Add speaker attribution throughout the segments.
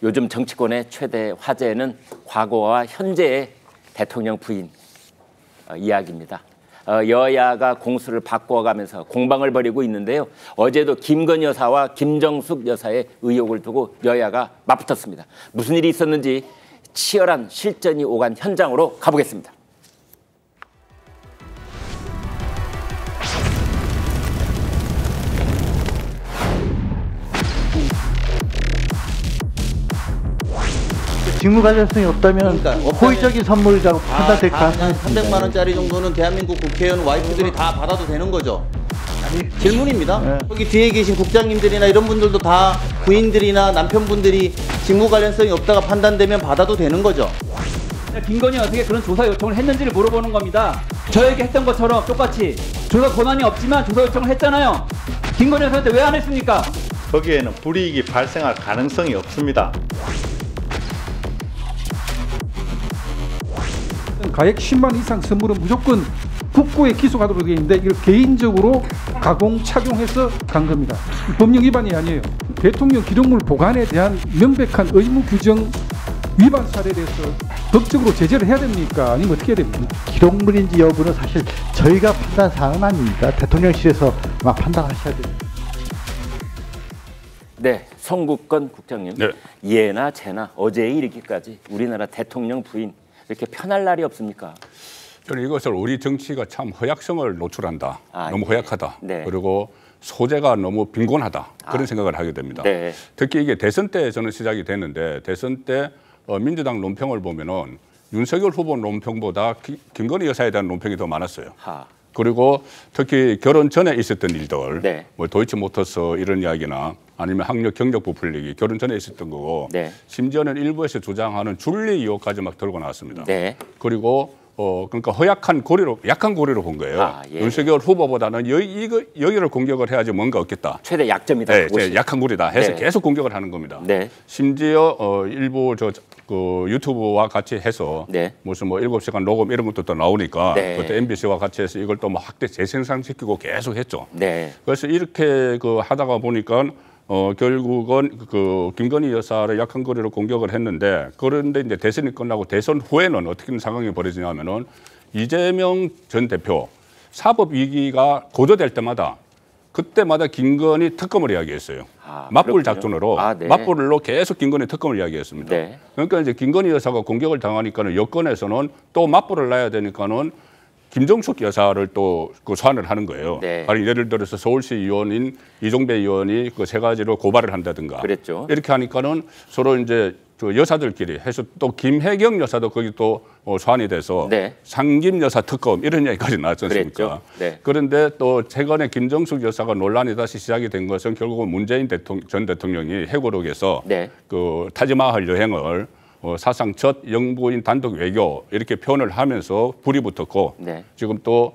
Speaker 1: 요즘 정치권의 최대 화제는 과거와 현재의 대통령 부인 이야기입니다. 여야가 공수를 바꿔가면서 공방을 벌이고 있는데요. 어제도 김건희 여사와 김정숙 여사의 의혹을 두고 여야가 맞붙었습니다. 무슨 일이 있었는지 치열한 실전이 오간 현장으로 가보겠습니다.
Speaker 2: 직무 관련성이 없다면
Speaker 3: 그러니까
Speaker 2: 호의적인 선물이라고 판단될 가능성이 있습니다.
Speaker 3: 300만 원짜리 정도는 대한민국 국회의원 와이프들이 다 받아도 되는 거죠? 질문입니다.
Speaker 2: 네.
Speaker 3: 여기 뒤에 계신 국장님들이나 이런 분들도 다 부인들이나 남편분들이 직무 관련성이 없다가 판단되면 받아도 되는 거죠?
Speaker 4: 김건희 여사에게 그런 조사 요청을 했는지를 물어보는 겁니다. 저에게 했던 것처럼 똑같이 조사 권한이 없지만 조사 요청을 했잖아요. 김건희 여사한테 왜 안 했습니까?
Speaker 5: 거기에는 불이익이 발생할 가능성이 없습니다.
Speaker 6: 가액 10만 이상 선물은 무조건 국고에 기소하도록 되어 있는데 이걸 개인적으로 가공 착용해서 간 겁니다. 법령 위반이 아니에요. 대통령 기록물 보관에 대한 명백한 의무 규정 위반 사례에 대해서 법적으로 제재를 해야 됩니까? 아니면 어떻게 해야 됩니까?
Speaker 2: 기록물인지 여부는 사실 저희가 판단 사항은 아닙니다. 대통령실에서 막 판단하셔야 됩니다.
Speaker 1: 네, 성국건 국장님.
Speaker 7: 네.
Speaker 1: 예나 재나 어제에 이르기까지 우리나라 대통령 부인 이렇게 편할 날이 없습니까?
Speaker 7: 저는 이것을 우리 정치가 참 허약성을 노출한다.
Speaker 1: 아,
Speaker 7: 너무
Speaker 1: 예.
Speaker 7: 허약하다.
Speaker 1: 네.
Speaker 7: 그리고 소재가 너무 빈곤하다. 그런 생각을 하게 됩니다.
Speaker 1: 네.
Speaker 7: 특히 이게 대선 때 저는 시작이 됐는데 대선 때 민주당 논평을 보면은 윤석열 후보 논평보다 김건희 여사에 대한 논평이 더 많았어요.
Speaker 1: 하.
Speaker 7: 그리고 특히 결혼 전에 있었던 일들,
Speaker 1: 네.
Speaker 7: 뭐 도이치모터스 이런 이야기나 아니면 학력 경력 부풀리기, 결혼 전에 있었던 거고,
Speaker 1: 네.
Speaker 7: 심지어는 일부에서 주장하는 줄리 의혹까지 막 들고 나왔습니다.
Speaker 1: 네.
Speaker 7: 그리고 그러니까 허약한 고리로, 약한 고리로 본 거예요.
Speaker 1: 아, 예.
Speaker 7: 윤석열 후보보다는 여기를 공격을 해야지 뭔가 없겠다.
Speaker 1: 최대 약점이다.
Speaker 7: 네,
Speaker 1: 그것이.
Speaker 7: 약한 고리다 해서
Speaker 1: 네.
Speaker 7: 계속 공격을 하는 겁니다.
Speaker 1: 네.
Speaker 7: 심지어 일부 그 유튜브와 같이 해서
Speaker 1: 네.
Speaker 7: 무슨 뭐 7시간 녹음 이런 것도 또 나오니까
Speaker 1: 네.
Speaker 7: 그때 MBC와 같이 해서 이걸 또 뭐 확대 재생산시키고 계속 했죠.
Speaker 1: 네.
Speaker 7: 그래서 이렇게 그 하다가 보니까 결국은 그 김건희 여사를 약한 거리로 공격을 했는데 그런데 이제 대선이 끝나고 대선 후에는 어떻게 상황이 벌어지냐면은 이재명 전 대표 사법 위기가 고조될 때마다 그때마다 김건희 특검을 이야기했어요. 맞불
Speaker 1: 그렇군요.
Speaker 7: 작전으로
Speaker 1: 네.
Speaker 7: 맞불로 계속 김건희 특검을 이야기했습니다.
Speaker 1: 네.
Speaker 7: 그러니까 이제 김건희 여사가 공격을 당하니까는 여권에서는 또 맞불을 놔야 되니까는 김정숙 여사를 또 그 소환을 하는 거예요.
Speaker 1: 네.
Speaker 7: 아니 예를 들어서 서울시 의원인 이종배 의원이 그 세 가지로 고발을 한다든가.
Speaker 1: 그랬죠.
Speaker 7: 이렇게 하니까는 서로 이제 그 여사들끼리 해서 또 김혜경 여사도 거기 또 소환이 돼서
Speaker 1: 네.
Speaker 7: 상김 여사 특검 이런 이야기까지 나왔지 않습니까?
Speaker 1: 그랬죠. 네.
Speaker 7: 그런데 또 최근에 김정숙 여사가 논란이 다시 시작이 된 것은 결국은 문재인 전 대통령이 해고록에서
Speaker 1: 네.
Speaker 7: 그 타지마할 여행을 사상 첫 영부인 단독 외교 이렇게 표현을 하면서 불이 붙었고
Speaker 1: 네.
Speaker 7: 지금 또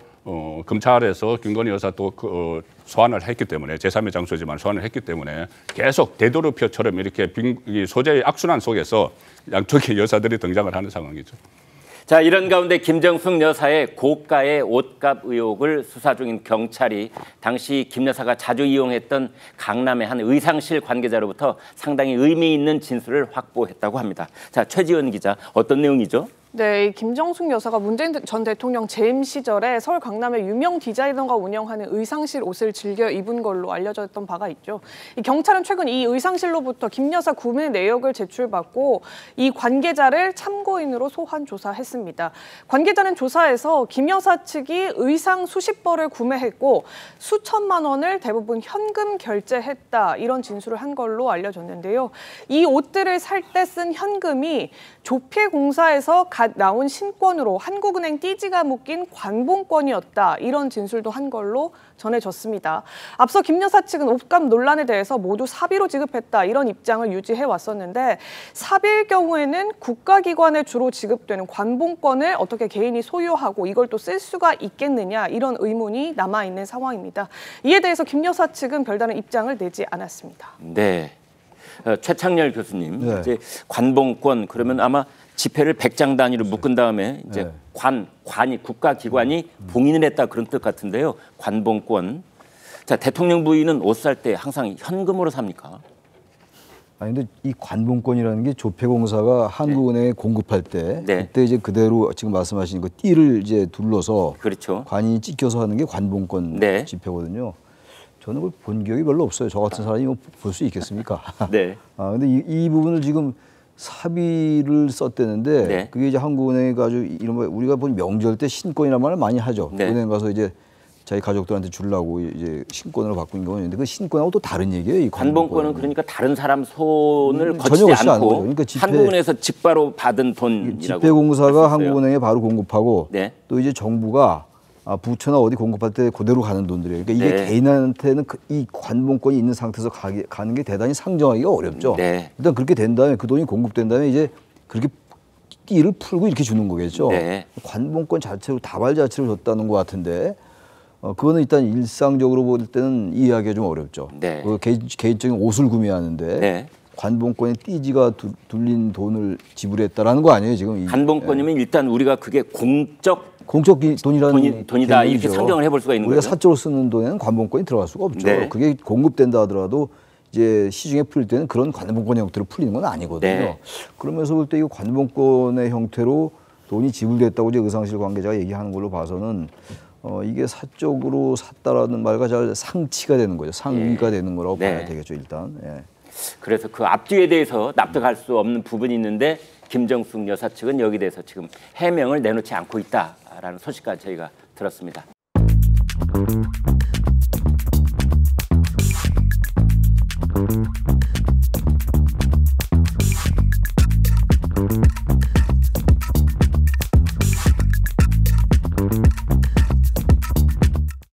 Speaker 7: 검찰에서 김건희 여사 또 소환을 했기 때문에 제3의 장소지만 소환을 했기 때문에 계속 되도록표처럼 이렇게 이 소재의 악순환 속에서 양쪽의 여사들이 등장을 하는 상황이죠.
Speaker 1: 자, 이런 가운데 김정숙 여사의 고가의 옷값 의혹을 수사 중인 경찰이 당시 김 여사가 자주 이용했던 강남의 한 의상실 관계자로부터 상당히 의미 있는 진술을 확보했다고 합니다. 자, 최지원 기자, 어떤 내용이죠?
Speaker 8: 네, 이 김정숙 여사가 문재인 전 대통령 재임 시절에 서울 강남의 유명 디자이너가 운영하는 의상실 옷을 즐겨 입은 걸로 알려졌던 바가 있죠. 이 경찰은 최근 이 의상실로부터 김 여사 구매 내역을 제출받고 이 관계자를 참고인으로 소환 조사했습니다. 관계자는 조사에서 김 여사 측이 의상 수십 벌을 구매했고 수천만 원을 대부분 현금 결제했다 이런 진술을 한 걸로 알려졌는데요. 이 옷들을 살 때 쓴 현금이 조폐공사에서 갓 나온 신권으로 한국은행 띠지가 묶인 관봉권이었다 이런 진술도 한 걸로 전해졌습니다. 앞서 김 여사 측은 옷값 논란에 대해서 모두 사비로 지급했다 이런 입장을 유지해 왔었는데 사비일 경우에는 국가기관에 주로 지급되는 관봉권을 어떻게 개인이 소유하고 이걸 또 쓸 수가 있겠느냐 이런 의문이 남아있는 상황입니다. 이에 대해서 김 여사 측은 별다른 입장을 내지 않았습니다.
Speaker 1: 네. 최창렬 교수님,
Speaker 2: 네.
Speaker 1: 이제 관봉권 그러면 아마 지폐를 100장 단위로 묶은 다음에 이제 관이 국가기관이 봉인을 했다 그런 뜻 같은데요. 관봉권. 자, 대통령 부인은 옷 살 때 항상 현금으로 삽니까?
Speaker 9: 아니 근데 이 관봉권이라는 게 조폐공사가 한국은행에 공급할 때
Speaker 1: 네.
Speaker 9: 그때 이제 그대로 지금 말씀하신 그 띠를 이제 둘러서
Speaker 1: 그렇죠.
Speaker 9: 관이 찍혀서 하는 게 관봉권
Speaker 1: 네.
Speaker 9: 지폐거든요. 저는 그걸 본 기억이 별로 없어요. 저 같은 사람이 볼 수 있겠습니까?
Speaker 1: 네.
Speaker 9: 아 근데 이 부분을 지금 사비를 썼대는데
Speaker 1: 네.
Speaker 9: 그게 이제 한국은행이 가지고 이런 거 우리가 본 명절 때 신권이라는 말을 많이 하죠.
Speaker 1: 네.
Speaker 9: 은행 가서 이제 자기 가족들한테 주려고 이제 신권으로 바꾼 경우는 있는데 그 신권하고 또 다른 얘기예요. 이
Speaker 1: 관봉권은 그러니까 다른 사람 손을 거치지
Speaker 9: 전혀 거치지 않는
Speaker 1: 않고
Speaker 9: 거죠. 그러니까
Speaker 1: 한국은행에서 직바로 받은 돈이라고
Speaker 9: 지폐공사가
Speaker 1: 할수 있어요.
Speaker 9: 한국은행에 바로 공급하고
Speaker 1: 네.
Speaker 9: 또 이제 정부가 부처나 어디 공급할 때 그대로 가는 돈들이에요. 그러니까 이게
Speaker 1: 네.
Speaker 9: 개인한테는 이 관봉권이 있는 상태에서 가는 게 대단히 상정하기가 어렵죠.
Speaker 1: 네.
Speaker 9: 일단 그렇게 된 다음에 그 돈이 공급된 다음에 이제 그렇게 띠를 풀고 이렇게 주는 거겠죠.
Speaker 1: 네.
Speaker 9: 관봉권 자체로 다발 자체를 줬다는 것 같은데 그거는 일단 일상적으로 볼 때는 이해하기가 좀 어렵죠.
Speaker 1: 네.
Speaker 9: 개인적인 옷을 구매하는데
Speaker 1: 네.
Speaker 9: 관봉권에 띠지가 둘린 돈을 지불했다라는 거 아니에요 지금?
Speaker 1: 관봉권이면 일단 우리가 그게 공적
Speaker 9: 공적 돈이라는
Speaker 1: 돈이다 이렇게
Speaker 9: 개념이죠.
Speaker 1: 상정을 해볼 수가 있는
Speaker 9: 우리가
Speaker 1: 거죠.
Speaker 9: 사적으로 쓰는 돈에는 관봉권이 들어갈 수가 없죠.
Speaker 1: 네.
Speaker 9: 그게 공급된다 하더라도 이제 시중에 풀릴 때는 그런 관봉권 형태로 풀리는 건 아니거든요.
Speaker 1: 네.
Speaker 9: 그러면서 볼 때 이 관봉권의 형태로 돈이 지불됐다고 이제 의상실 관계자가 얘기하는 걸로 봐서는 이게 사적으로 샀다라는 말과 잘 상치가 되는 거죠. 상위가 되는 거라고
Speaker 1: 네.
Speaker 9: 봐야 되겠죠 일단. 예.
Speaker 1: 그래서 그 앞뒤에 대해서 납득할 수 없는 부분이 있는데 김정숙 여사 측은 여기 대해서 지금 해명을 내놓지 않고 있다라는 소식까지 저희가 들었습니다.